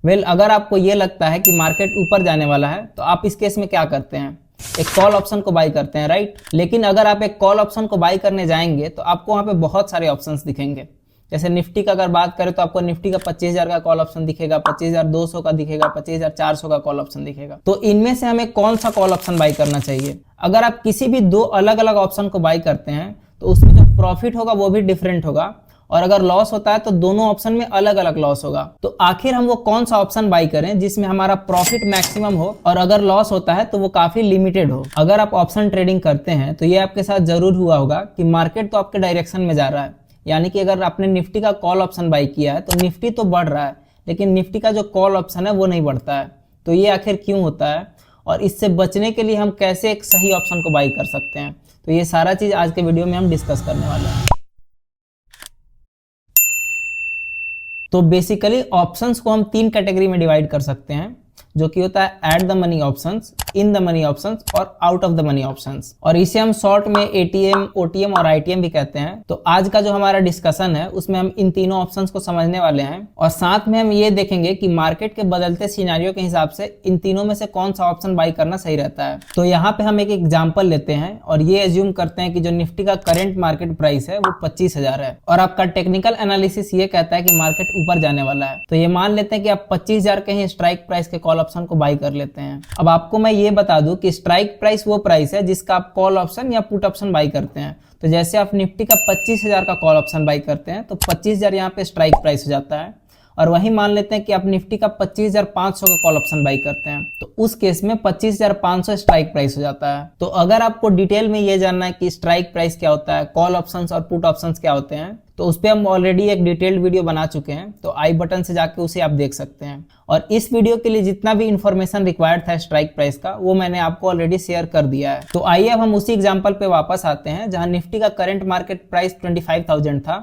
अगर आपको ये लगता है कि मार्केट ऊपर जाने वाला है तो आप इस केस में क्या करते हैं, एक कॉल ऑप्शन को बाई करते हैं, राइट। लेकिन अगर आप एक कॉल ऑप्शन को बाई करने जाएंगे तो आपको वहां पे बहुत सारे ऑप्शंस दिखेंगे। जैसे निफ्टी का अगर बात करें तो आपको निफ्टी का 25,000 का कॉल ऑप्शन दिखेगा, 25,200 का दिखेगा, 25,400 का कॉल ऑप्शन दिखेगा। तो इनमें से हमें कौन सा कॉल ऑप्शन बाई करना चाहिए? अगर आप किसी भी दो अलग अलग ऑप्शन को बाई करते हैं तो उसमें जो प्रॉफिट होगा वो भी डिफरेंट होगा, और अगर लॉस होता है तो दोनों ऑप्शन में अलग अलग लॉस होगा। तो आखिर हम वो कौन सा ऑप्शन बाई करें जिसमें हमारा प्रॉफिट मैक्सिमम हो और अगर लॉस होता है तो वो काफी लिमिटेड हो। अगर आप ऑप्शन ट्रेडिंग करते हैं तो ये आपके साथ जरूर हुआ होगा कि मार्केट तो आपके डायरेक्शन में जा रहा है, यानी कि अगर आपने निफ्टी का कॉल ऑप्शन बाई किया है तो निफ्टी तो बढ़ रहा है, लेकिन निफ्टी का जो कॉल ऑप्शन है वो नहीं बढ़ता है। तो ये आखिर क्यों होता है और इससे बचने के लिए हम कैसे एक सही ऑप्शन को बाई कर सकते हैं, तो ये सारा चीज आज के वीडियो में हम डिस्कस करने वाले हैं। तो बेसिकली ऑप्शंस को हम तीन कैटेगरी में डिवाइड कर सकते हैं, जो कि होता है at the money options, in the money options और out of the money options, और इसे हम शॉर्ट में एटीएम, ओटीएम और आईटीएम भी कहते हैं। तो आज का जो हमारा डिस्कशन है उसमें हम इन तीनों ऑप्शंस को समझने वाले हैं और साथ में हम ये देखेंगे कि मार्केट के बदलते सिनेरियो के हिसाब से इन तीनों में से कौन सा ऑप्शन बाई करना सही रहता है। तो यहाँ पे हम एक एग्जाम्पल लेते हैं और ये एज्यूम करते हैं कि जो निफ्टी का करंट मार्केट प्राइस है वो 25,000 है और आपका टेक्निकल एनालिसिस ये कहता है कि मार्केट ऊपर जाने वाला है। तो ये मान लेते हैं कि आप 25,000 के ही स्ट्राइक प्राइस के कॉल ऑप्शन को बाई कर लेते हैं। अब आपको मैं ये बता दूं कि स्ट्राइक प्राइस वो प्राइस है जिसका आप कॉल ऑप्शन या पुट ऑप्शन बाई करते हैं। तो जैसे आप निफ्टी का 25,000 का कॉल ऑप्शन बाई करते हैं तो 25,000 यहाँ पे स्ट्राइक प्राइस हो जाता है, और वही मान लेते हैं कि आप निफ्टी का 25,500 का कॉल ऑप्शन बाई करते हैं तो उस केस में 25,500 स्ट्राइक प्राइस हो जाता है। तो अगर आपको डिटेल में ये जानना है कि स्ट्राइक प्राइस क्या होता है, कॉल ऑप्शंस और पुट ऑप्शंस क्या होते हैं, तो उस पर हम ऑलरेडी एक डिटेल्ड वीडियो बना चुके हैं, तो आई बटन से जाके उसे आप देख सकते हैं। और इस वीडियो के लिए जितना भी इंफॉर्मेशन रिक्वायर्ड था स्ट्राइक प्राइस का वो मैंने आपको ऑलरेडी शेयर कर दिया है। तो आइए अब हम उसी एग्जाम्पल पे वापस आते हैं जहां निफ्टी का करंट मार्केट प्राइस 25,000 था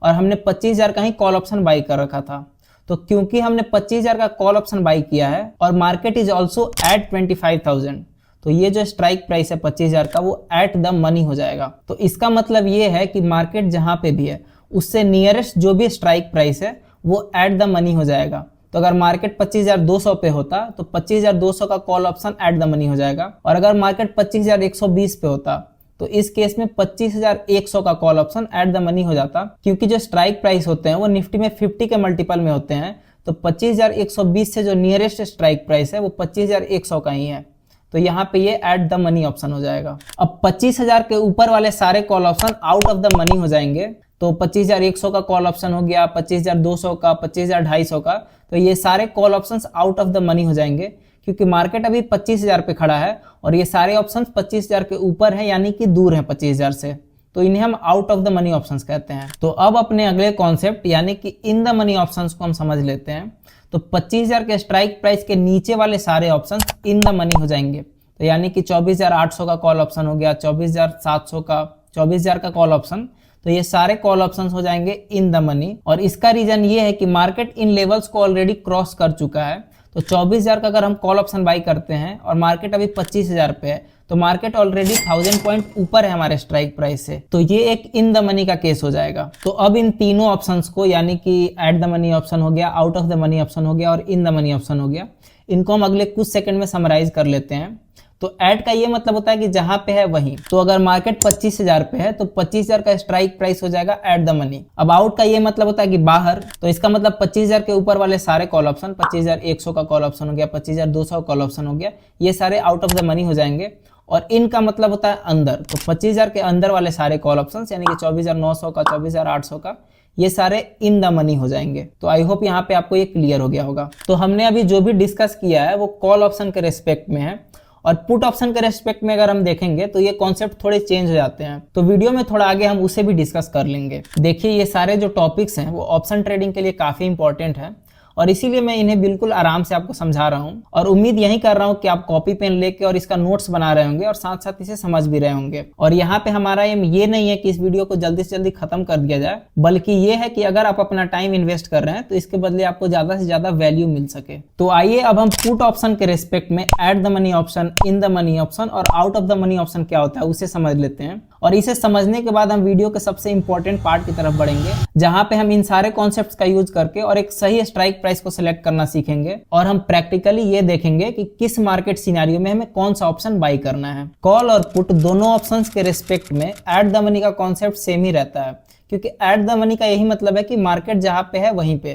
और हमने 25,000 का ही कॉल ऑप्शन बाई कर रखा था। तो क्योंकि हमने 25,000 का कॉल ऑप्शन बाई किया है और मार्केट इज ऑल्सो एट 25,000, तो ये जो स्ट्राइक प्राइस है 25,000 का वो एट द मनी हो जाएगा। तो इसका मतलब ये है कि मार्केट जहां पे भी है उससे नियरेस्ट जो भी स्ट्राइक प्राइस है वो एट द मनी हो जाएगा। तो अगर मार्केट 25,200 पे होता तो 25,200 का call option eight the money हो जाएगा, और अगर मार्केट 25,120 पे होता तो इस केस में 25,100 का call option eight the money हो जाता, क्योंकि जो स्ट्राइक प्राइस होते हैं वो निफ्टी में 50 के मल्टीपल में होते हैं। तो 25,120 से जो नियरेस्ट स्ट्राइक प्राइस है वो 25,100 का ही है, तो यहाँ पे ये एट द मनी ऑप्शन हो जाएगा। अब 25,000 के ऊपर वाले सारे call option out of the money हो जाएंगे। तो 25,100 का कॉल ऑप्शन हो गया, 25,200 का, 25,250 का, तो ये सारे call options out of the money हो जाएंगे क्योंकि मार्केट अभी 25,000 पे खड़ा है और ये सारे ऑप्शंस 25,000 के ऊपर हैं, यानी कि दूर हैं 25,000 से, तो इन्हें हम out of the money options कहते हैं। तो अब अपने अगले कॉन्सेप्ट यानी कि इन द मनी ऑप्शंस को हम समझ लेते हैं। तो 25,000 के स्ट्राइक प्राइस के नीचे वाले सारे ऑप्शंस इन द मनी हो जाएंगे, तो यानी कि 24,800 का कॉल ऑप्शन हो गया, 24,700 का, 24,000 का कॉल ऑप्शन, तो ये सारे कॉल ऑप्शंस हो जाएंगे इन द मनी। और इसका रीजन ये है कि मार्केट इन लेवल्स को ऑलरेडी क्रॉस कर चुका है। तो 24,000 का अगर हम कॉल ऑप्शन बाई करते हैं और मार्केट अभी 25,000 पे है तो मार्केट ऑलरेडी 1000 पॉइंट ऊपर है हमारे स्ट्राइक प्राइस से, तो ये एक इन द मनी का केस हो जाएगा। तो अब इन तीनों ऑप्शंस को, यानी कि एट द मनी ऑप्शन हो गया, out of the money option हो गया और इन द मनी ऑप्शन हो गया, इनको हम अगले कुछ सेकंड में समराइज कर लेते हैं। तो ऐड का ये मतलब होता है कि जहां पे है वहीं। तो अगर मार्केट 25,000 पे है तो 25,000 का स्ट्राइक प्राइस हो जाएगा एट द मनी। अब आउट का ये मतलब होता है कि बाहर, तो इसका मतलब 25,000 के ऊपर वाले सारे कॉल ऑप्शन, 25,100 का कॉल ऑप्शन हो गया, 25,200 का कॉल ऑप्शन हो गया, ये सारे आउट ऑफ द मनी हो जाएंगे। और इनका मतलब होता है अंदर, तो 25,000 के अंदर वाले सारे कॉल ऑप्शंस यानी कि 24,900 का, 24,800 का, ये सारे इन द मनी हो जाएंगे। तो आई होप यहाँ पे आपको ये क्लियर हो गया होगा। तो हमने अभी जो भी डिस्कस किया है वो कॉल ऑप्शन के रेस्पेक्ट में है, और पुट ऑप्शन के रेस्पेक्ट में अगर हम देखेंगे तो ये कॉन्सेप्ट थोड़े चेंज हो जाते हैं। तो वीडियो में थोड़ा आगे हम उसे भी डिस्कस कर लेंगे। देखिए ये सारे जो टॉपिक्स हैं वो ऑप्शन ट्रेडिंग के लिए काफी इंपॉर्टेंट है और इसीलिए मैं इन्हें बिल्कुल आराम से आपको समझा रहा हूँ, और उम्मीद यही कर रहा हूँ कि आप कॉपी पेन लेके और इसका नोट्स बना रहे होंगे और साथ साथ इसे समझ भी रहे होंगे। और यहाँ पे हमारा एम ये नहीं है कि इस वीडियो को जल्दी से जल्दी खत्म कर दिया जाए, बल्कि ये है कि अगर आप अपना टाइम इन्वेस्ट कर रहे हैं तो इसके बदले आपको ज्यादा से ज्यादा वैल्यू मिल सके। तो आइए अब हम पुट ऑप्शन के रेस्पेक्ट में at the money option, in the money option और out of the money option क्या होता है उसे समझ लेते हैं। और इसे समझने के बाद हम वीडियो के सबसे इंपॉर्टेंट पार्ट की तरफ बढ़ेंगे, जहां पे हम इन सारे कॉन्सेप्ट्स का यूज करके और एक सही स्ट्राइक प्राइस को सिलेक्ट करना सीखेंगे और हम प्रैक्टिकली ये देखेंगे कि किस मार्केट सिनेरियो में हमें कौन सा ऑप्शन बाई करना है। कॉल और पुट दोनों ऑप्शंस के रिस्पेक्ट में एट द मनी का कॉन्सेप्ट सेम ही रहता है, क्योंकि एट द मनी का यही मतलब है कि मार्केट जहां पे है वहीं पे।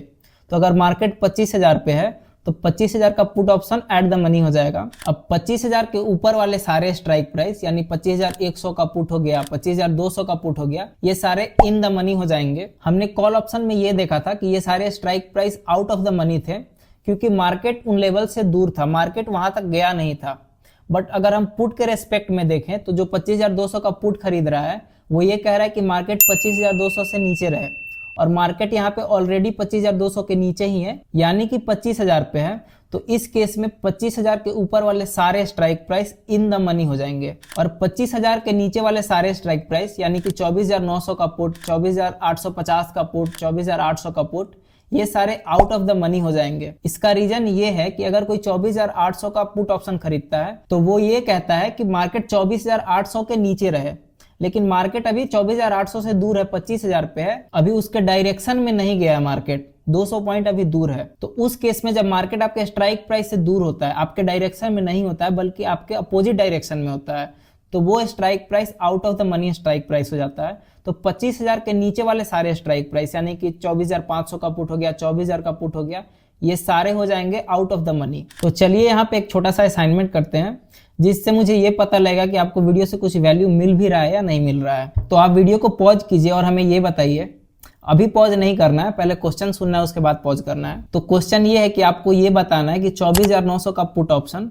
तो अगर मार्केट 25,000 पे है तो 25,000 का put option eight the money हो जाएगा। अब 25,000 के ऊपर वाले सारे स्ट्राइक प्राइस यानी 25,100 का पुट हो गया, 25,200 का पुट हो गया, ये सारे इन द मनी हो जाएंगे। हमने कॉल ऑप्शन में ये देखा था कि ये सारे strike price out of the money थे, क्योंकि मार्केट उन लेवल से दूर था, मार्केट वहां तक गया नहीं था। बट अगर हम पुट के रेस्पेक्ट में देखें तो जो 25,200 का पुट खरीद रहा है वो ये कह रहा है कि मार्केट 25,200 से नीचे रहे, और मार्केट यहाँ पे ऑलरेडी 25,200 के नीचे ही है, यानी कि 25,000 पे है। तो इस केस में 25,000 के ऊपर वाले सारे strike price in the money हो जाएंगे, और 25,000 के नीचे वाले सारे स्ट्राइक प्राइस यानी कि 24,900 का पुट, 24,850 का पुट, 24,800 का पुट, ये सारे आउट ऑफ द मनी हो जाएंगे। इसका रीजन ये है कि अगर कोई 24,800 का पुट ऑप्शन खरीदता है तो वो ये कहता है कि मार्केट 24,800 के नीचे रहे, लेकिन मार्केट अभी 24,800 से दूर है, 25,000 पे है, अभी उसके डायरेक्शन में नहीं गया है, मार्केट 200 पॉइंट अभी दूर है। तो उस केस में जब मार्केट आपके स्ट्राइक प्राइस से दूर होता है, आपके डायरेक्शन में नहीं होता है बल्कि आपके अपोजिट डायरेक्शन में होता है, तो वो strike price out of the money strike price हो जाता है। तो 25,000 के नीचे वाले सारे स्ट्राइक प्राइस यानी कि 24,500 का पुट हो गया, 24,000 का पुट हो गया, ये सारे हो जाएंगे आउट ऑफ द मनी। तो चलिए यहाँ पे एक छोटा सा असाइनमेंट करते हैं, जिससे मुझे ये पता लगेगा कि आपको वीडियो से कुछ वैल्यू मिल भी रहा है या नहीं मिल रहा है। तो आप वीडियो को पॉज कीजिए और हमें ये बताइए, अभी पॉज नहीं करना है, पहले क्वेश्चन सुनना है उसके बाद पॉज करना है। तो क्वेश्चन ये है कि आपको ये बताना है कि 24,900 का पुट ऑप्शन,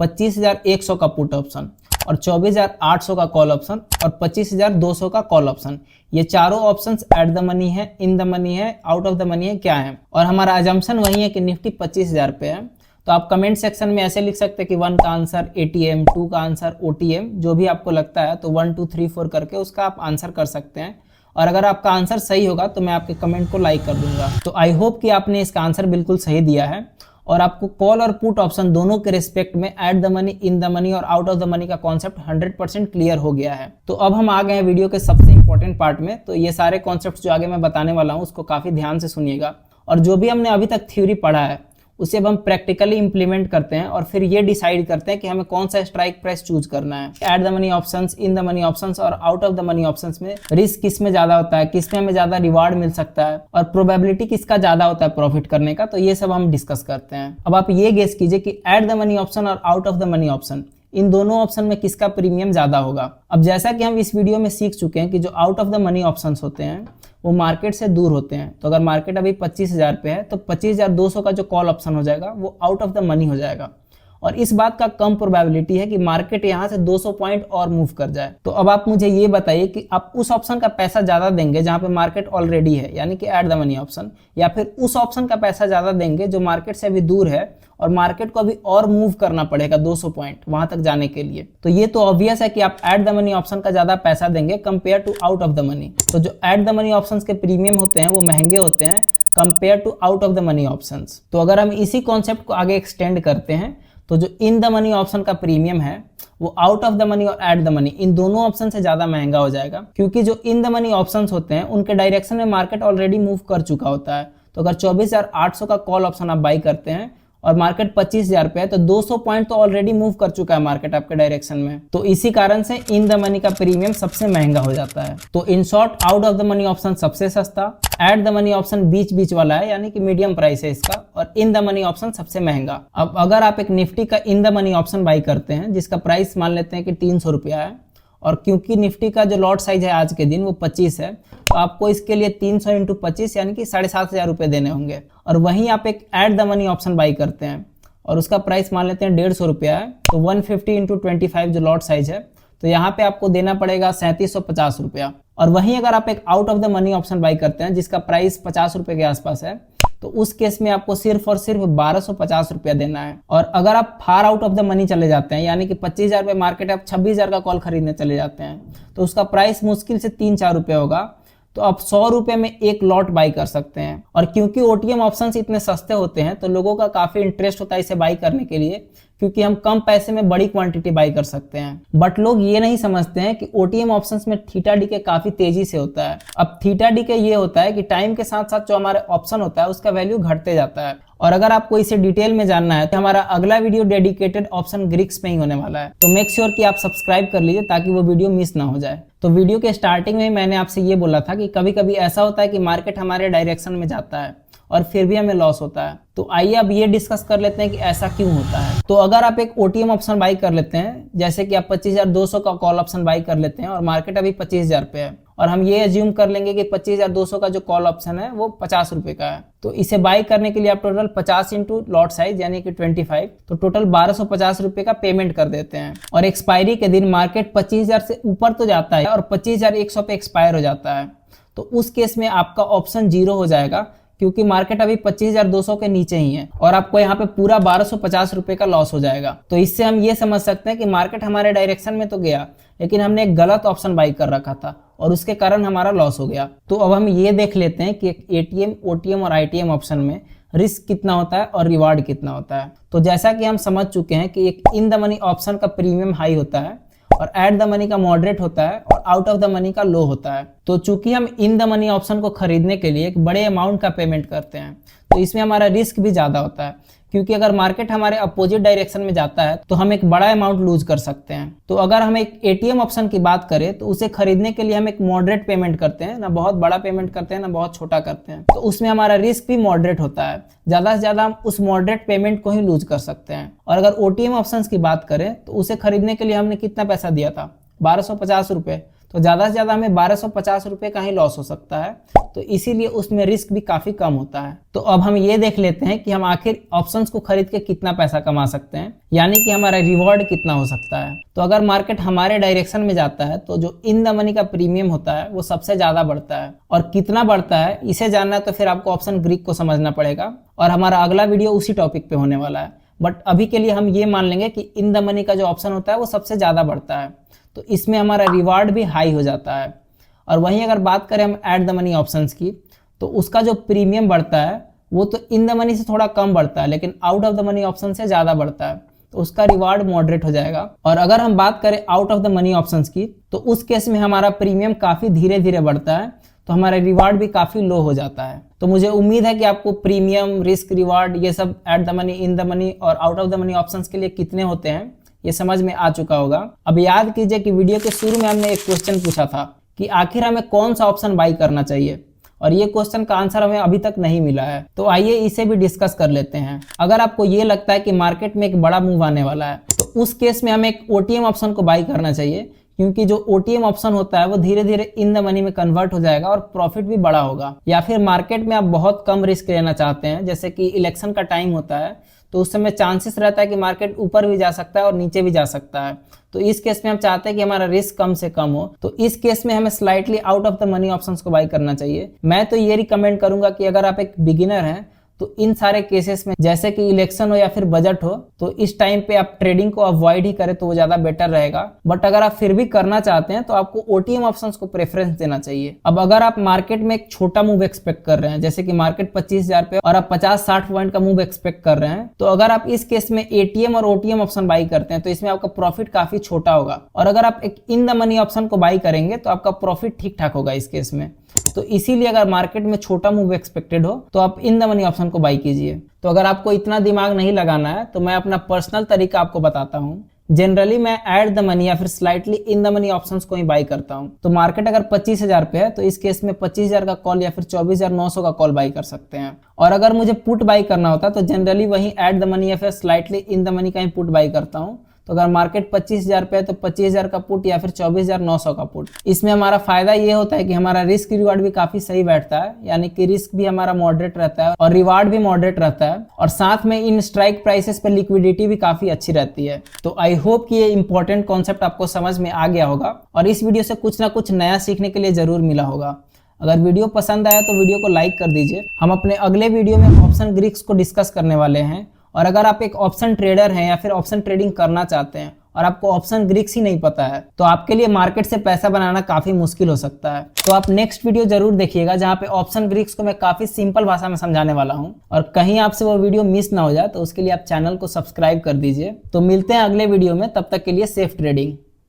25,100 का पुट ऑप्शन और 24,800 का कॉल ऑप्शन और 25,200 का कॉल ऑप्शन, ये चारों ऑप्शंस एट द मनी है, इन द मनी है, आउट ऑफ द मनी है, क्या है। और हमारा अजम्पशन वही है कि निफ्टी 25,000 पे है। तो आप कमेंट सेक्शन में ऐसे लिख सकते हैं कि 1 का आंसर ATM, 2 का आंसर OTM, जो भी आपको लगता है, तो 1 2 3 4 करके उसका आप आंसर कर सकते हैं। और अगर आपका आंसर सही होगा तो मैं आपके कमेंट को लाइक कर दूंगा। तो आई होप कि आपने इसका आंसर बिल्कुल सही दिया है और आपको कॉल और पुट ऑप्शन दोनों के रिस्पेक्ट में at the money, in the money और आउट ऑफ द मनी का कॉन्सेप्ट 100% क्लियर हो गया है। तो अब हम आ गए हैं वीडियो के सबसे इंपॉर्टेंट पार्ट में। तो ये सारे कॉन्सेप्ट जो आगे मैं बताने वाला हूँ उसको काफी ध्यान से सुनिएगा, और जो भी हमने अभी तक थ्योरी पढ़ा है उसे अब हम प्रैक्टिकली इंप्लीमेंट करते हैं और फिर ये डिसाइड करते हैं कि हमें कौन सा स्ट्राइक प्राइस चूज करना है। At the money options, in the money options और out of the money options में रिस्क किस में ज्यादा होता है, किस में हमें ज्यादा रिवार्ड मिल सकता है और प्रोबेबिलिटी किसका ज्यादा होता है प्रॉफिट करने का। तो ये सब हम डिस्कस करते हैं। अब आप ये गेस कीजिए कि एट द मनी ऑप्शन और out of the money option, इन दोनों ऑप्शन में किसका प्रीमियम ज्यादा होगा। अब जैसा कि हम इस वीडियो में सीख चुके हैं कि जो out of the money options होते हैं वो मार्केट से दूर होते हैं। तो अगर मार्केट अभी 25,000 पे है तो 25,200 का जो कॉल ऑप्शन हो जाएगा वो आउट ऑफ द मनी हो जाएगा, और इस बात का कम प्रोबेबिलिटी है कि मार्केट यहां से 200 पॉइंट और मूव कर जाए। तो अब आप मुझे ये बताइए कि आप उस ऑप्शन का पैसा ज्यादा देंगे जहां पे मार्केट ऑलरेडी है यानी कि एट द मनी ऑप्शन, या फिर उस ऑप्शन का पैसा ज्यादा देंगे जो मार्केट से अभी दूर है और मार्केट को अभी और मूव करना पड़ेगा 200 पॉइंट वहां तक जाने के लिए। तो ये तो ऑब्वियस है कि आप एट द मनी ऑप्शन का ज्यादा पैसा देंगे compare to out of the money. तो जो एट द मनी ऑप्शंस के प्रीमियम होते हैं वो महंगे होते हैं compare to out of the money options. तो अगर हम इसी कॉन्सेप्ट को आगे एक्सटेंड करते हैं तो जो इन द मनी ऑप्शन का प्रीमियम है वो आउट ऑफ द मनी और एट द मनी इन दोनों ऑप्शन से ज्यादा महंगा हो जाएगा, क्योंकि जो इन द मनी ऑप्शंस होते हैं उनके डायरेक्शन में मार्केट ऑलरेडी मूव कर चुका होता है। तो अगर 24,800 का कॉल ऑप्शन आप बाई करते हैं और मार्केट 25,000 पे है तो 200 पॉइंट तो ऑलरेडी मूव कर चुका है मार्केट आपके डायरेक्शन में। तो इसी कारण से इन द मनी का प्रीमियम सबसे महंगा हो जाता है। तो in short out of the money option सबसे सस्ता, एट द मनी ऑप्शन बीच बीच वाला है यानी कि मीडियम प्राइस है इसका, और इन द मनी ऑप्शन सबसे महंगा। अब अगर आप एक निफ्टी का इन द मनी ऑप्शन बाई करते हैं जिसका प्राइस मान लेते हैं कि 300 रुपया है, और क्योंकि निफ्टी का जो लॉट साइज है आज के दिन वो 25 है, तो आपको इसके लिए 300 इंटू 25 यानी कि 7,500 रुपये देने होंगे। और वहीं आप एक eight the money option by करते हैं और उसका प्राइस मान लेते हैं 150 रुपया है, तो 150 इंटू 25 जो लॉट साइज है, तो यहाँ पे आपको देना पड़ेगा 3750 रुपया। और वहीं अगर आप एक out of the money option by करते हैं जिसका प्राइस 50 रुपये के आसपास है, तो उस केस में आपको सिर्फ और सिर्फ 1250 रुपया देना है। और अगर आप far out of the money चले जाते हैं यानी कि 25,000 रुपये मार्केट आप 26,000 का कॉल खरीदने चले जाते हैं, तो उसका प्राइस मुश्किल से 3-4 रुपये होगा। तो आप 100 रुपये में एक लॉट बाई कर सकते हैं। और क्योंकि OTM ऑप्शंस इतने सस्ते होते हैं तो लोगों का काफी इंटरेस्ट होता है इसे बाई करने के लिए, क्योंकि हम कम पैसे में बड़ी क्वांटिटी बाई कर सकते हैं। बट लोग ये नहीं समझते हैं कि OTM ऑप्शंस में थीटा डीके काफी तेजी से होता है। अब थीटा डीके ये होता है कि टाइम के साथ साथ जो हमारे ऑप्शन होता है उसका वैल्यू घटते जाता है। और अगर आपको इसे डिटेल में जानना है तो हमारा अगला वीडियो डेडिकेटेड ऑप्शन ग्रीक्स पे ही होने वाला है, तो मेक श्योर कि आप सब्सक्राइब कर लीजिए ताकि वो वीडियो मिस ना हो जाए। तो वीडियो के स्टार्टिंग में मैंने आपसे ये बोला था कि कभी कभी ऐसा होता है कि मार्केट हमारे डायरेक्शन में जाता है और फिर भी हमें लॉस होता है। तो आइए अब ये डिस्कस कर लेते हैं कि ऐसा क्यों होता है। तो अगर आप एक ओटीएम ऑप्शन बाई कर लेते हैं, जैसे कि आप 25,200 का कॉल ऑप्शन बाई कर लेते हैं और मार्केट अभी 25,000 पे है, और हम ये एज्यूम कर लेंगे कि 25,200 का जो कॉल ऑप्शन है वो 50 रुपए का है, तो इसे बाई करने के लिए आप टोटल 50 इंटू लॉट साइज यानी कि 25, तो टोटल 1250 रुपए का पेमेंट कर देते हैं। और एक्सपायरी के दिन मार्केट 25,000 से ऊपर तो जाता है और 25,100 पे एक्सपायर हो जाता है, तो उस केस में आपका ऑप्शन 0 हो जाएगा, क्योंकि मार्केट अभी 25,200 के नीचे ही है और आपको यहाँ पे पूरा 1250 रुपए का लॉस हो जाएगा। तो इससे हम ये समझ सकते हैं कि मार्केट हमारे डायरेक्शन में तो गया, लेकिन हमने एक गलत ऑप्शन बाई कर रखा था और उसके कारण हमारा लॉस हो गया। तो अब हम ये देख लेते हैं कि एटीएम, ओटीएम और आईटीएम ऑप्शन में रिस्क कितना होता है और रिवार्ड कितना होता है। तो जैसा कि हम समझ चुके हैं कि एक इन द मनी ऑप्शन का प्रीमियम हाई होता है और एट द मनी का मॉडरेट होता है और आउट ऑफ द मनी का लो होता है। तो चूंकि हम इन द मनी ऑप्शन को खरीदने के लिए एक बड़े अमाउंट का पेमेंट करते हैं, तो इसमें हमारा रिस्क भी ज्यादा होता है, क्योंकि अगर मार्केट हमारे अपोजिट डायरेक्शन में जाता है तो हम एक बड़ा अमाउंट लूज कर सकते हैं। तो अगर हम एक एटीएम ऑप्शन की बात करें तो उसे खरीदने के लिए हम एक मॉडरेट पेमेंट करते हैं, ना बहुत बड़ा पेमेंट करते हैं ना बहुत छोटा करते हैं, तो उसमें हमारा रिस्क भी मॉडरेट होता है। ज्यादा से ज्यादा हम उस मॉडरेट पेमेंट को ही लूज कर सकते हैं। और अगर ओटीएम ऑप्शन की बात करें तो उसे खरीदने के लिए हमने कितना पैसा दिया था, 1250 रुपए, तो ज्यादा से ज्यादा हमें 1250 रुपए का ही लॉस हो सकता है, तो इसीलिए उसमें रिस्क भी काफी कम होता है। तो अब हम ये देख लेते हैं कि हम आखिर ऑप्शंस को खरीद के कितना पैसा कमा सकते हैं, यानी कि हमारा रिवॉर्ड कितना हो सकता है। तो अगर मार्केट हमारे डायरेक्शन में जाता है तो जो इन द मनी का प्रीमियम होता है वो सबसे ज्यादा बढ़ता है, और कितना बढ़ता है इसे जानना है तो फिर आपको ऑप्शन ग्रीक को समझना पड़ेगा, और हमारा अगला वीडियो उसी टॉपिक पे होने वाला है। बट अभी के लिए हम ये मान लेंगे कि इन द मनी का जो ऑप्शन होता है वो सबसे ज्यादा बढ़ता है, तो इसमें हमारा रिवार्ड भी हाई हो जाता है। और वहीं अगर बात करें हम एट द मनी ऑप्शंस की, तो उसका जो प्रीमियम बढ़ता है वो तो इन द मनी से थोड़ा कम बढ़ता है, लेकिन out of the money option से ज्यादा बढ़ता है, तो उसका रिवार्ड मॉडरेट हो जाएगा। और अगर हम बात करें out of the money options की, तो उस केस में हमारा प्रीमियम काफी धीरे धीरे बढ़ता है, तो हमारा रिवार्ड भी काफी लो हो जाता है। तो मुझे उम्मीद है कि आपको प्रीमियम, रिस्क, रिवार्ड ये सब at the money, in the money और out of the money options के लिए कितने होते हैं ये समझ में आ चुका होगा। अब याद कीजिए कि वीडियो के शुरू में हमने एक क्वेश्चन पूछा था कि आखिर हमें कौन सा ऑप्शन बाई करना चाहिए, और ये क्वेश्चन का आंसर हमें अभी तक नहीं मिला है। तो आइए इसे भी डिस्कस कर लेते हैं। अगर आपको ये लगता है कि मार्केट में एक बड़ा मूव आने वाला है, तो उस केस में हमें एक ओटीएम ऑप्शन को बाई करना चाहिए, क्योंकि जो ओटीएम ऑप्शन होता है वो धीरे धीरे इन द मनी में कन्वर्ट हो जाएगा और प्रॉफिट भी बड़ा होगा। या फिर मार्केट में आप बहुत कम रिस्क लेना चाहते हैं, जैसे कि इलेक्शन का टाइम होता है, तो उस समय चांसेस रहता है कि मार्केट ऊपर भी जा सकता है और नीचे भी जा सकता है, तो इस केस में हम चाहते हैं कि हमारा रिस्क कम से कम हो, तो इस केस में हमें slightly out of the money options को बाई करना चाहिए। मैं तो ये रिकमेंड करूंगा कि अगर आप एक बिगिनर हैं तो इन सारे केसेस में, जैसे कि इलेक्शन हो या फिर बजट हो, तो इस टाइम पे आप ट्रेडिंग को अवॉइड ही करें तो वो ज्यादा बेटर रहेगा। बट अगर आप फिर भी करना चाहते हैं तो आपको ओटीएम ऑप्शंस को प्रेफरेंस देना चाहिए। अब अगर आप मार्केट में एक छोटा मूव एक्सपेक्ट कर रहे हैं, जैसे कि मार्केट 25,000 पे और आप 50-60 पॉइंट का मूव एक्सपेक्ट कर रहे हैं, तो अगर आप इस केस में एटीएम और ओटीएम ऑप्शन बाई करते हैं तो इसमें आपका प्रॉफिट काफी छोटा होगा, और अगर आप एक इन द मनी ऑप्शन को बाई करेंगे तो आपका प्रॉफिट ठीक ठाक होगा इस केस में। तो इसीलिए अगर मार्केट में छोटा मूव एक्सपेक्टेड हो तो आप इन द मनी ऑप्शन को बाई कीजिए। तो अगर आपको इतना दिमाग नहीं लगाना है तो मैं अपना पर्सनल तरीका आपको बताता हूँ। जनरली मैं एट द मनी या फिर slightly in the money options को ही बाई करता हूँ। तो मार्केट अगर 25,000 पे है तो इस केस में 25,000 का कॉल या फिर 24,900 का कॉल बाई कर सकते हैं। और अगर मुझे पुट बाई करना होता तो जनरली वही एट द मनी या फिर स्लाइटली इन द मनी का ही पुट बाई करता हूँ। तो अगर मार्केट 25,000 पे है तो 25,000 का पुट या फिर 24,900 का पुट। इसमें हमारा फायदा ये होता है कि हमारा रिस्क रिवार्ड भी काफी सही बैठता है, यानी कि रिस्क भी हमारा मॉडरेट रहता है और रिवार्ड भी मॉडरेट रहता है, और साथ में इन स्ट्राइक प्राइसेस पे लिक्विडिटी भी काफी अच्छी रहती है। तो आई होप कि ये इंपॉर्टेंट कॉन्सेप्ट आपको समझ में आ गया होगा और इस वीडियो से कुछ ना कुछ नया सीखने के लिए जरूर मिला होगा। अगर वीडियो पसंद आया तो वीडियो को लाइक कर दीजिए। हम अपने अगले वीडियो में ऑप्शन ग्रीक्स को डिस्कस करने वाले हैं, और अगर आप एक ऑप्शन ट्रेडर हैं या फिर ऑप्शन ट्रेडिंग करना चाहते हैं और आपको ऑप्शन ग्रीक्स ही नहीं पता है तो आपके लिए मार्केट से पैसा बनाना काफी मुश्किल हो सकता है। तो आप नेक्स्ट वीडियो जरूर देखिएगा जहां पे ऑप्शन ग्रीक्स को मैं काफी सिंपल भाषा में समझाने वाला हूं, और कहीं आपसे वो वीडियो मिस ना हो जाए तो उसके लिए आप चैनल को सब्सक्राइब कर दीजिए। तो मिलते हैं अगले वीडियो में, तब तक के लिए सेफ ट्रेडिंग।